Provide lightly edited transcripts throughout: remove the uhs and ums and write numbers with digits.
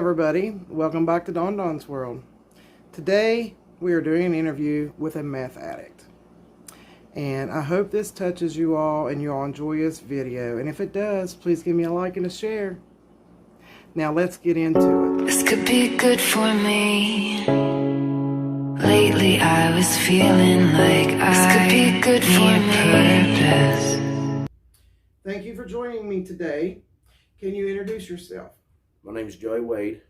everybody. Welcome back to Don Don's World. Today we are doing an interview with a meth addict. And I hope this touches you all and you all enjoy this video. And if it does, please give me a like and a share. Now let's get into it. This could be good for me. Lately I was feeling like this could be good for me. Thank you for joining me today. Can you introduce yourself? My name is Joey Wade.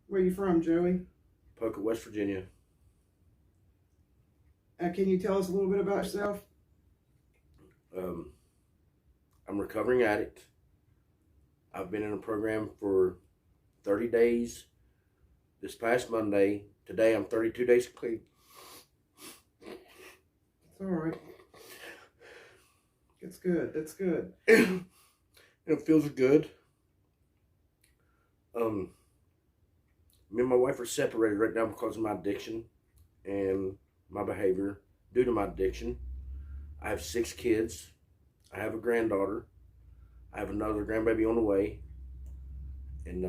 Where are you from, Joey? Poca, West Virginia. Can you tell us a little bit about yourself? I'm a recovering addict. I've been in a program for 30 days. This past Monday, today I'm 32 days clean. It's all right. It's good. That's good. It feels good. Me and my wife are separated right now because of my addiction and my behavior due to my addiction. I have 6 kids. I have a granddaughter. I have another grandbaby on the way. And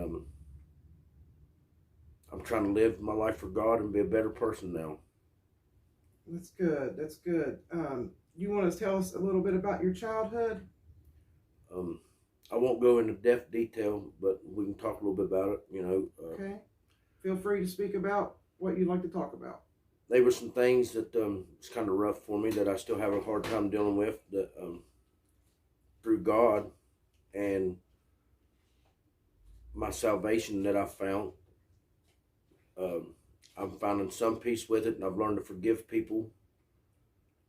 I'm trying to live my life for God and be a better person now. That's good. That's good. You want to tell us a little bit about your childhood? I won't go into depth detail, but we can talk a little bit about it, you know. Okay. Feel free to speak about what you'd like to talk about. There were some things that it's kind of rough for me that I still have a hard time dealing with that through God and my salvation that I found. I'm finding some peace with it, and I've learned to forgive people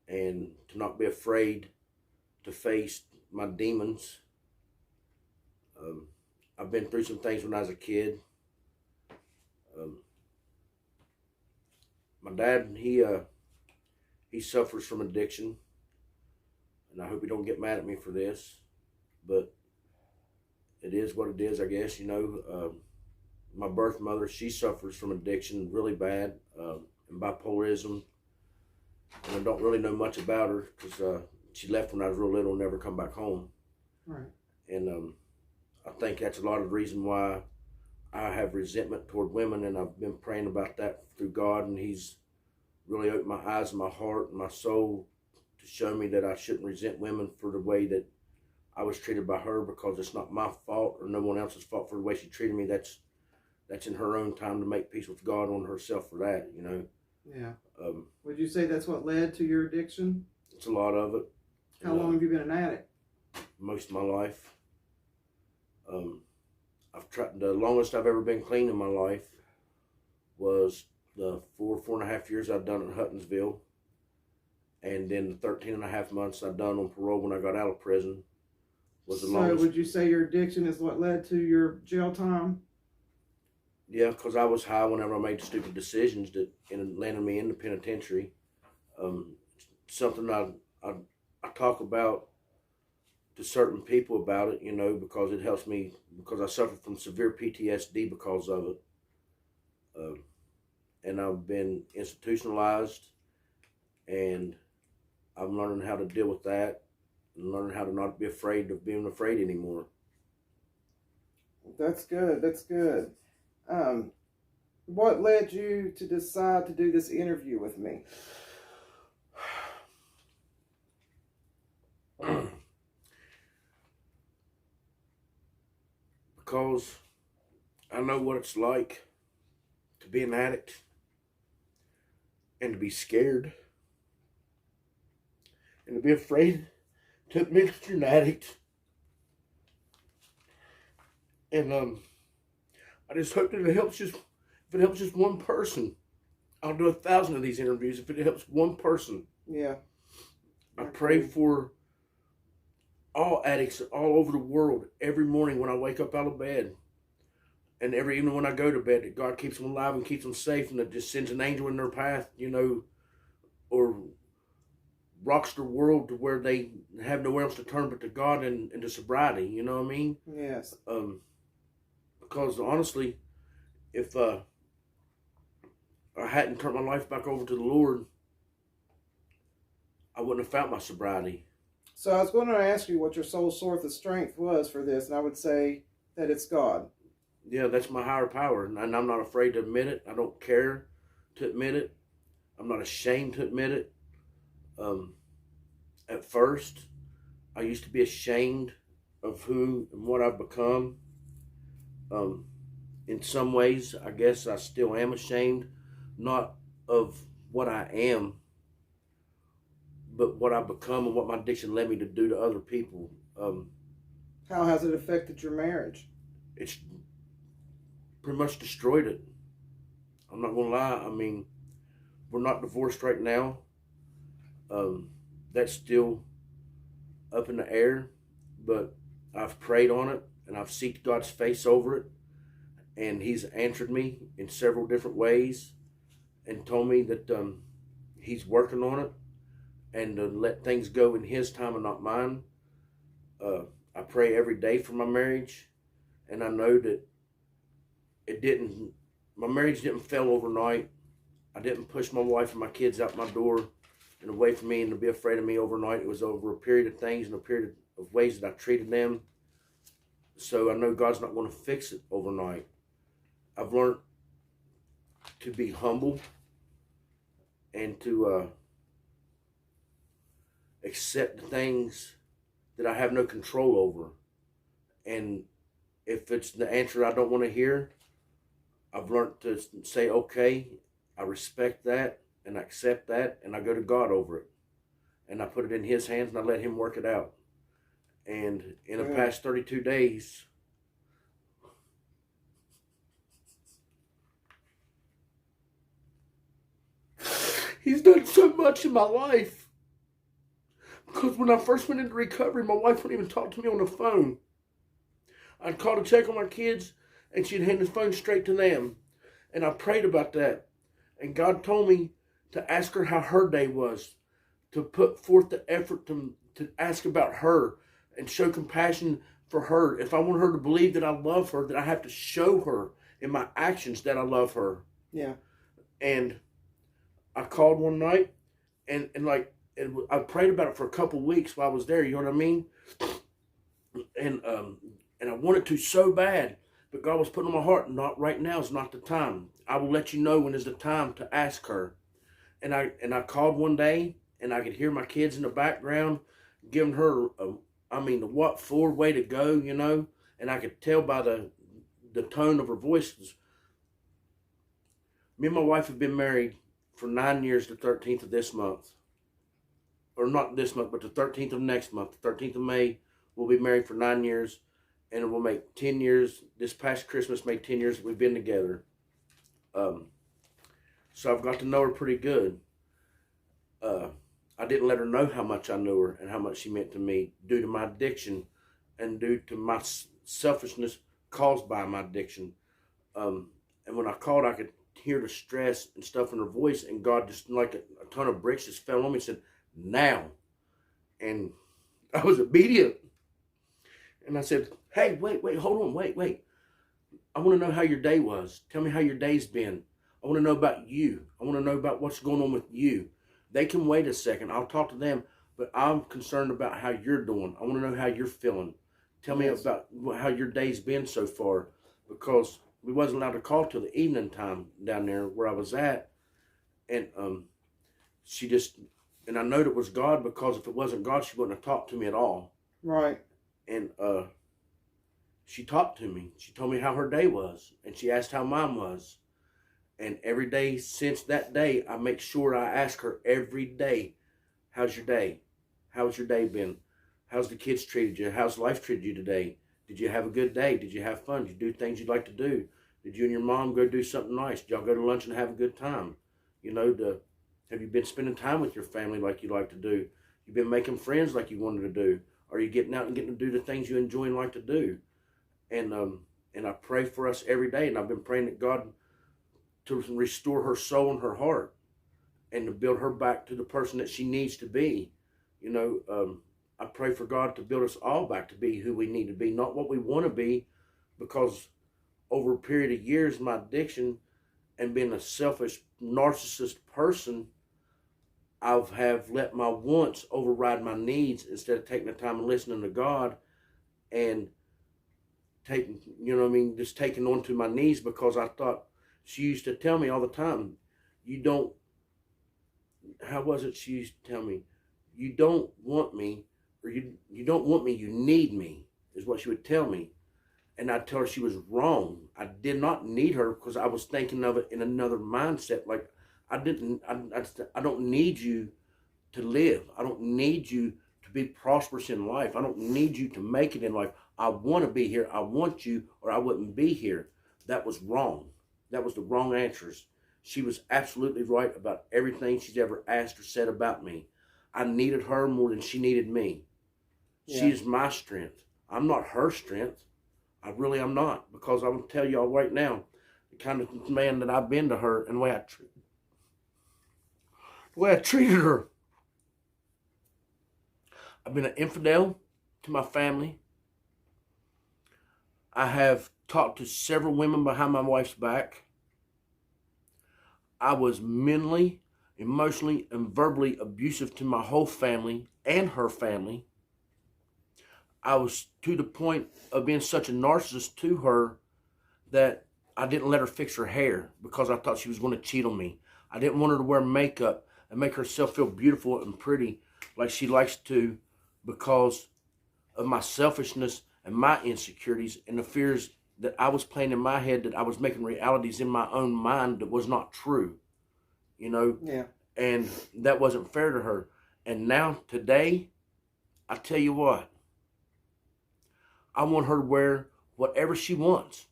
and to not be afraid to face my demons. I've been through some things when I was a kid. My dad, he suffers from addiction, and I hope he don't get mad at me for this, but it is what it is, I guess, you know. My birth mother, she suffers from addiction really bad, and bipolarism, and I don't really know much about her because she left when I was real little and never come back home. Right. And I think that's a lot of the reason why I have resentment toward women, and I've been praying about that through God, and He's really opened my eyes and my heart and my soul to show me that I shouldn't resent women for the way that I was treated by her, because it's not my fault or no one else's fault for the way she treated me. That's in her own time to make peace with God on herself for that, you know. Yeah. Would you say that's what led to your addiction? It's a lot of it. How long have you been an addict? Most of my life. I've tried. The longest I've ever been clean in my life was the 4.5 years I've done in Huttonsville, and then the 13.5 months I've done on parole when I got out of prison was the longest. So would you say your addiction is what led to your jail time? Yeah, because I was high whenever I made stupid decisions that landed me in the penitentiary. Something I talk about to certain people about it, you know, because it helps me, because I suffer from severe PTSD because of it. And I've been institutionalized, and I'm learning how to deal with that and learning how to not be afraid of being afraid anymore. That's good. That's good. What led you to decide to do this interview with me? Because I know what it's like to be an addict and to be scared and to be afraid to admit that you're an addict. And I just hope that if it helps just one person. I'll do 1,000 of these interviews if it helps one person. Yeah. I pray for all addicts all over the world every morning when I wake up out of bed, and every evening when I go to bed, that God keeps them alive and keeps them safe, and that just sends an angel in their path, you know, or rocks their world to where they have nowhere else to turn but to God and to sobriety, you know what I mean? Yes. Because honestly, if I hadn't turned my life back over to the Lord, I wouldn't have found my sobriety. So I was going to ask you what your sole source of strength was for this, and I would say that it's God. Yeah, that's my higher power, and I'm not afraid to admit it. I don't care to admit it. I'm not ashamed to admit it. Um, at first, I used to be ashamed of who and what I've become. Um, in some ways, I guess I still am ashamed, not of what I am, but what I've become and what my addiction led me to do to other people. How has it affected your marriage? It's pretty much destroyed it. I'm not gonna lie. I mean, we're not divorced right now. That's still up in the air, but I've prayed on it and I've seeked God's face over it, and He's answered me in several different ways and told me that He's working on it and to let things go in His time and not mine. I pray every day for my marriage, and I know that my marriage didn't fail overnight. I didn't push my wife and my kids out my door and away from me and to be afraid of me overnight. It was over a period of things and a period of ways that I treated them. So I know God's not going to fix it overnight. I've learned to be humble and to accept the things that I have no control over. And if it's the answer I don't want to hear, I've learned to say, okay, I respect that and I accept that, and I go to God over it. And I put it in His hands and I let Him work it out. And in the past 32 days, He's done so much in my life. Because when I first went into recovery, my wife wouldn't even talk to me on the phone. I'd call to check on my kids, and she'd hand the phone straight to them. And I prayed about that. And God told me to ask her how her day was, to put forth the effort to ask about her and show compassion for her. If I want her to believe that I love her, that I have to show her in my actions that I love her. Yeah. And I called one night, and I prayed about it for a couple of weeks while I was there. You know what I mean? And I wanted to so bad, but God was putting on my heart, not right now is not the time. I will let you know when is the time to ask her. And I called one day, and I could hear my kids in the background giving her the what for way to go, you know. And I could tell by the tone of her voice. Me and my wife have been married for 9 years, the 13th of this month. Or not this month, but the 13th of next month. The 13th of May, we'll be married for 9 years. And it will make 10 years. This past Christmas made 10 years that we've been together. So I've got to know her pretty good. I didn't let her know how much I knew her and how much she meant to me due to my addiction and due to my selfishness caused by my addiction. And when I called, I could hear the stress and stuff in her voice, and God just like a ton of bricks just fell on me and said, now. And I was obedient. And I said, hey, wait, hold on, wait. I want to know how your day was. Tell me how your day's been. I want to know about you. I want to know about what's going on with you. They can wait a second. I'll talk to them, but I'm concerned about how you're doing. I want to know how you're feeling. Tell me about how your day's been so far, because we wasn't allowed to call till the evening time down there where I was at. And she just, and I know it was God, because if it wasn't God, she wouldn't have talked to me at all. Right. And she talked to me. She told me how her day was, and she asked how mine was. And every day since that day, I make sure I ask her every day, how's your day? How's your day been? How's the kids treated you? How's life treated you today? Did you have a good day? Did you have fun? Did you do things you'd like to do? Did you and your mom go do something nice? Did y'all go to lunch and have a good time? You know, have you been spending time with your family like you like to do? You've been making friends like you wanted to do? Are you getting out and getting to do the things you enjoy and like to do? And I pray for us every day, and I've been praying that God to restore her soul and her heart, and to build her back to the person that she needs to be. You know, I pray for God to build us all back to be who we need to be, not what we want to be, because over a period of years, my addiction and being a selfish, narcissist person, I have let my wants override my needs instead of taking the time and listening to God. And taking, you know what I mean, just taking onto my knees, because I thought, she used to tell me all the time, you don't, how was it she used to tell me, you don't want me, or you don't want me, you need me, is what she would tell me. And I'd tell her she was wrong. I did not need her, because I was thinking of it in another mindset. Like, I don't need you to live. I don't need you to be prosperous in life. I don't need you to make it in life. I want to be here. I want you, or I wouldn't be here. That was wrong. That was the wrong answers. She was absolutely right about everything she's ever asked or said about me. I needed her more than she needed me. Yeah. She is my strength. I'm not her strength. I really am not, because I'm going to tell y'all right now, the kind of man that I've been to her and the way I treated her. I've been an infidel to my family. I have talked to several women behind my wife's back. I was mentally, emotionally, and verbally abusive to my whole family and her family. I was to the point of being such a narcissist to her that I didn't let her fix her hair, because I thought she was going to cheat on me. I didn't want her to wear makeup and make herself feel beautiful and pretty like she likes to, because of my selfishness and my insecurities and the fears that I was playing in my head, that I was making realities in my own mind that was not true, you know? Yeah. And that wasn't fair to her. And now, today, I tell you what, I want her to wear whatever she wants.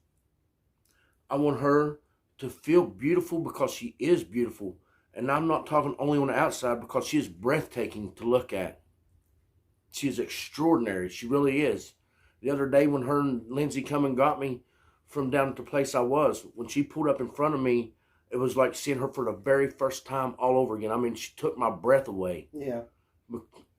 I want her to feel beautiful, because she is beautiful. And I'm not talking only on the outside, because she is breathtaking to look at. She is extraordinary. She really is. The other day when her and Lindsay come and got me from down at the place I was, when she pulled up in front of me, it was like seeing her for the very first time all over again. I mean, she took my breath away. Yeah.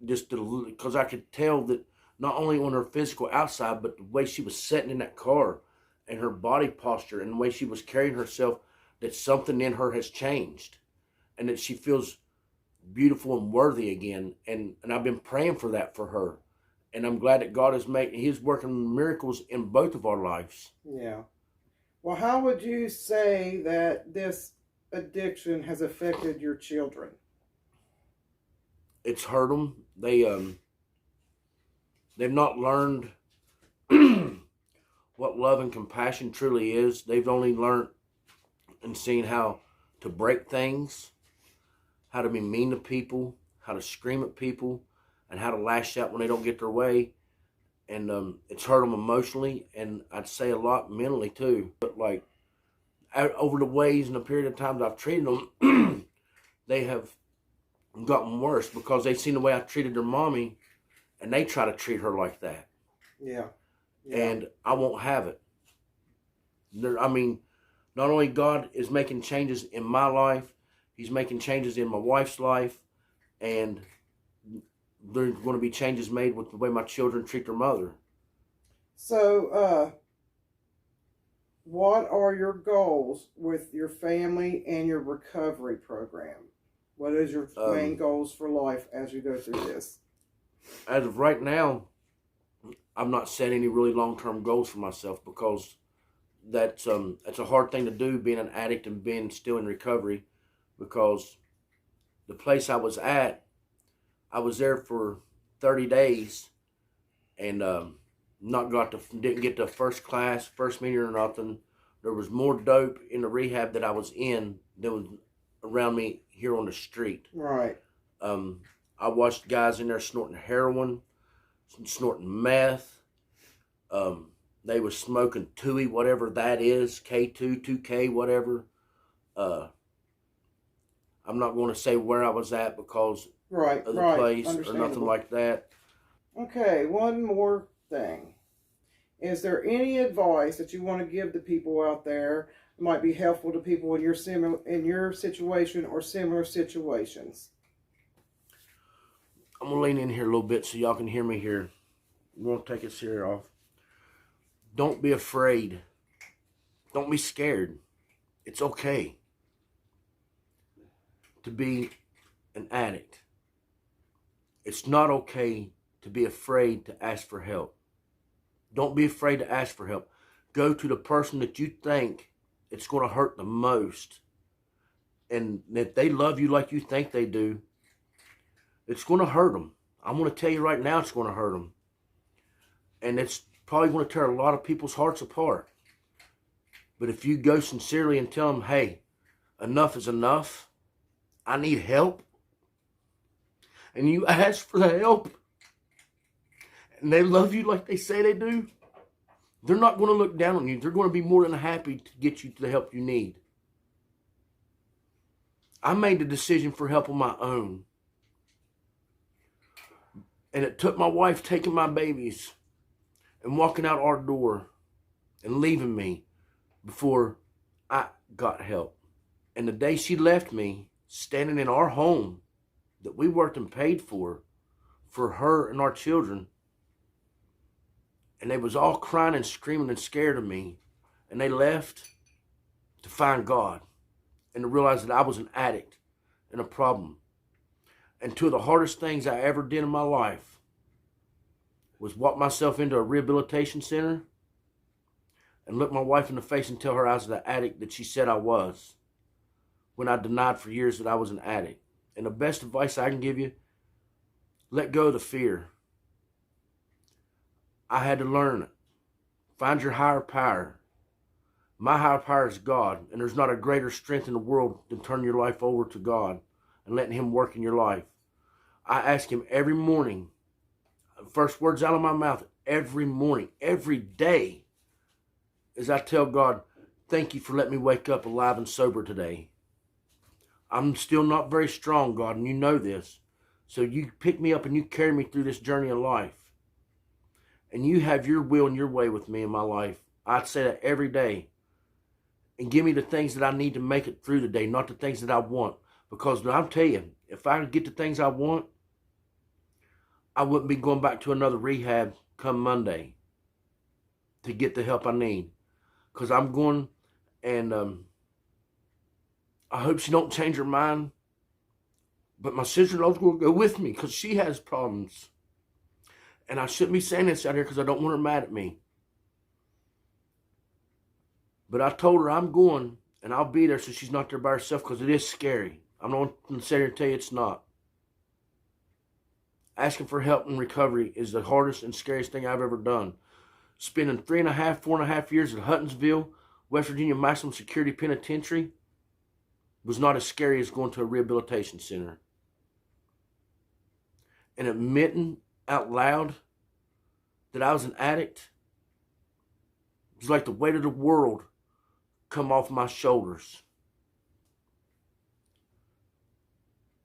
Just because I could tell that not only on her physical outside, but the way she was sitting in that car and her body posture and the way she was carrying herself, that something in her has changed and that she feels beautiful and worthy again. And I've been praying for that for her. And I'm glad that God He's working miracles in both of our lives. Yeah. Well, how would you say that this addiction has affected your children? It's hurt them. They've not learned what love and compassion truly is. They've only learned and seen how to break things, how to be mean to people, how to scream at people, and how to lash out when they don't get their way. And it's hurt them emotionally, and I'd say a lot mentally too. But like, over the ways and the period of times I've treated them, they have gotten worse, because they've seen the way I treated their mommy, and they try to treat her like that. Yeah. And I won't have it. I mean, not only God is making changes in my life, He's making changes in my wife's life, and there's going to be changes made with the way my children treat their mother. So, what are your goals with your family and your recovery program? What is your main goals for life as you go through this? As of right now, I've not set any really long-term goals for myself, because that's a hard thing to do, being an addict and being still in recovery, because the place I was at, I was there for 30 days and didn't get to first class, first meeting or nothing. There was more dope in the rehab that I was in than was around me here on the street. Right. I watched guys in there snorting heroin, snorting meth. They were smoking Tui, whatever that is, K2, 2K, whatever. I'm not going to say where I was at because of the place or nothing like that. Okay, one more thing. Is there any advice that you want to give to people out there that might be helpful to people in your situation or similar situations? I'm going to lean in here a little bit so y'all can hear me here. I'm going to take this here off. Don't be afraid. Don't be scared. It's okay to be an addict. It's not okay to be afraid to ask for help. Don't be afraid to ask for help. Go to the person that you think it's going to hurt the most. And if they love you like you think they do, it's going to hurt them. I'm going to tell you right now, it's going to hurt them. And it's probably going to tear a lot of people's hearts apart. But if you go sincerely and tell them, hey, enough is enough, I need help, and you ask for the help, and they love you like they say they do, they're not going to look down on you. They're going to be more than happy to get you the help you need. I made the decision for help on my own. And it took my wife taking my babies and walking out our door and leaving me before I got help. And the day she left me, standing in our home that we worked and paid for her and our children, and they was all crying and screaming and scared of me, and they left to find God and to realize that I was an addict and a problem. And two of the hardest things I ever did in my life was walk myself into a rehabilitation center and look my wife in the face and tell her I was the addict that she said I was, when I denied for years that I was an addict. And the best advice I can give you, let go of the fear. I had to learn it. Find your higher power. My higher power is God, and there's not a greater strength in the world than turning your life over to God and letting Him work in your life. I ask Him every morning, first words out of my mouth, every morning, every day, as I tell God, thank you for letting me wake up alive and sober today. I'm still not very strong, God, and you know this. So you pick me up and you carry me through this journey of life. And you have your will and your way with me in my life. I say that every day. And give me the things that I need to make it through the day, not the things that I want. Because I'll tell you, if I could get the things I want, I wouldn't be going back to another rehab come Monday to get the help I need. Because I'm going, and I hope she don't change her mind. But my sister-in-law's going to go with me because she has problems. And I shouldn't be saying this out here because I don't want her mad at me. But I told her I'm going and I'll be there so she's not there by herself because it is scary. I'm not going to sit here and tell you it's not. Asking for help in recovery is the hardest and scariest thing I've ever done. Spending 4.5 years at Huntsville, West Virginia Maximum Security Penitentiary was not as scary as going to a rehabilitation center. And admitting out loud that I was an addict was like the weight of the world come off my shoulders.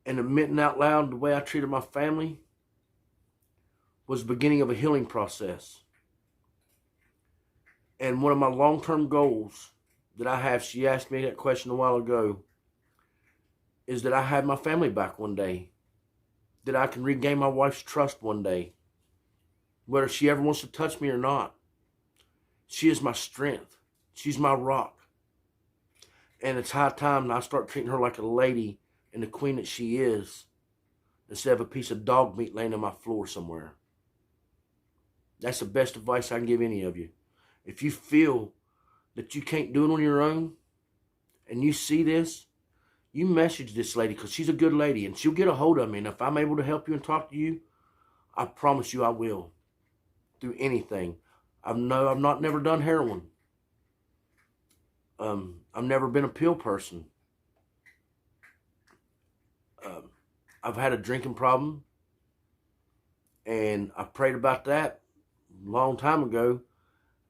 And admitting out loud the way I treated my family was the beginning of a healing process. And one of my long-term goals that I have, she asked me that question a while ago, is that I have my family back one day. That I can regain my wife's trust one day. Whether she ever wants to touch me or not. She is my strength. She's my rock. And it's high time I start treating her like a lady and the queen that she is, instead of a piece of dog meat laying on my floor somewhere. That's the best advice I can give any of you. If you feel that you can't do it on your own, and you see this, you message this lady, because she's a good lady, and she'll get a hold of me. And if I'm able to help you and talk to you, I promise you I will. Through anything. I've never done heroin. I've never been a pill person. I've had a drinking problem, and I prayed about that a long time ago,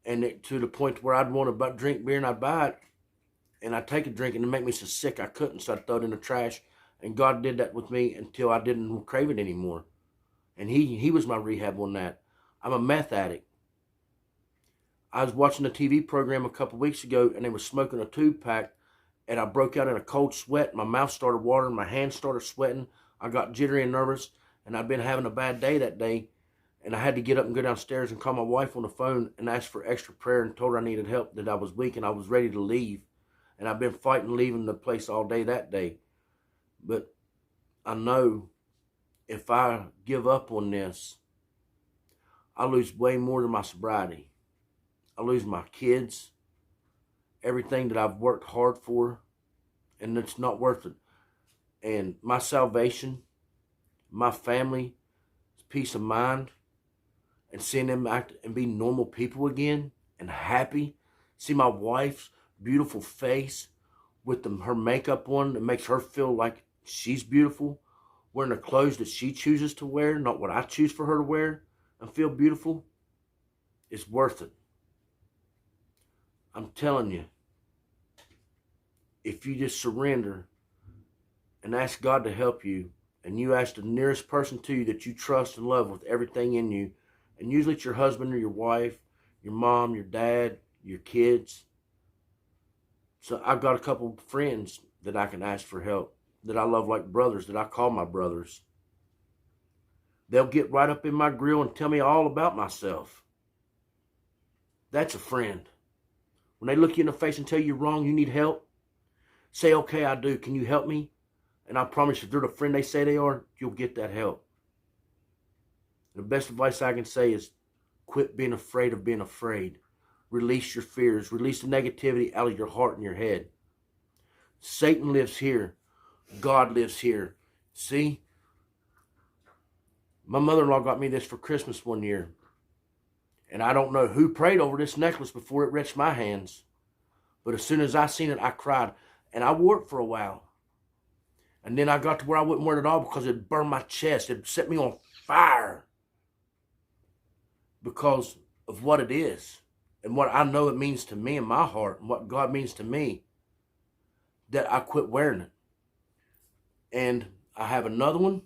and to the point where I'd want to drink beer and I'd buy it, and I'd take a drink and it'd make me so sick I couldn't, so I'd throw it in the trash. And God did that with me until I didn't crave it anymore. And he was my rehab on that. I'm a meth addict. I was watching a TV program a couple weeks ago, and they were smoking a tube pack, and I broke out in a cold sweat. My mouth started watering, my hands started sweating. I got jittery and nervous, and I'd been having a bad day that day, and I had to get up and go downstairs and call my wife on the phone and ask for extra prayer and told her I needed help, that I was weak and I was ready to leave. And I've been fighting leaving the place all day that day. But I know if I give up on this, I lose way more than my sobriety. I lose my kids, everything that I've worked hard for, and it's not worth it. And my salvation, my family, peace of mind, and seeing them act and be normal people again and happy. See my wife's beautiful face with her makeup on that makes her feel like she's beautiful, wearing the clothes that she chooses to wear, not what I choose for her to wear, and feel beautiful. It's worth it. I'm telling you, if you just surrender and ask God to help you, and you ask the nearest person to you that you trust and love with everything in you, and usually it's your husband or your wife, your mom, your dad, your kids. So I've got a couple of friends that I can ask for help, that I love like brothers, that I call my brothers. They'll get right up in my grill and tell me all about myself. That's a friend. When they look you in the face and tell you you're wrong, you need help, say, okay, I do. Can you help me? And I promise you, if they're the friend they say they are, you'll get that help. The best advice I can say is quit being afraid of being afraid. Release your fears. Release the negativity out of your heart and your head. Satan lives here. God lives here. See? My mother-in-law got me this for Christmas one year. And I don't know who prayed over this necklace before it reached my hands. But as soon as I seen it, I cried. And I wore it for a while. And then I got to where I wouldn't wear it at all because it burned my chest. It set me on fire. Because of what it is. And what I know it means to me in my heart. And what God means to me. That I quit wearing it. And I have another one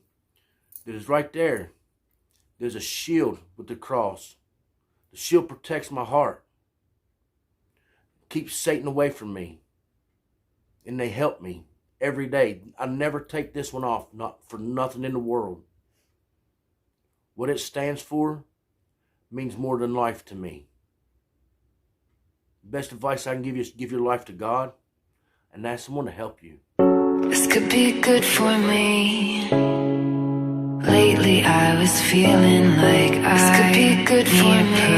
that is right there. There's a shield with the cross. The shield protects my heart. Keeps Satan away from me. And they help me every day. I never take this one off, not for nothing in the world. What it stands for means more than life to me. Best advice I can give you is give your life to God and ask someone to help you. This could be good for me. Lately I was feeling like this could be good for me.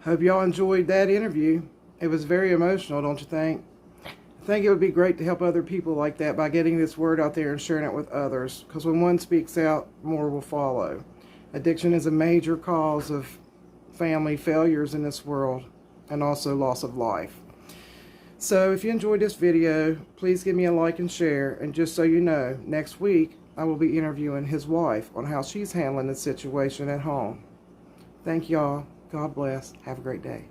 Hope y'all enjoyed that interview. It was very emotional, don't you think? I think it would be great to help other people like that by getting this word out there and sharing it with others. Because when one speaks out, more will follow. Addiction is a major cause of family failures in this world and also loss of life. So if you enjoyed this video, please give me a like and share. And just so you know, next week I will be interviewing his wife on how she's handling the situation at home. Thank y'all. God bless. Have a great day.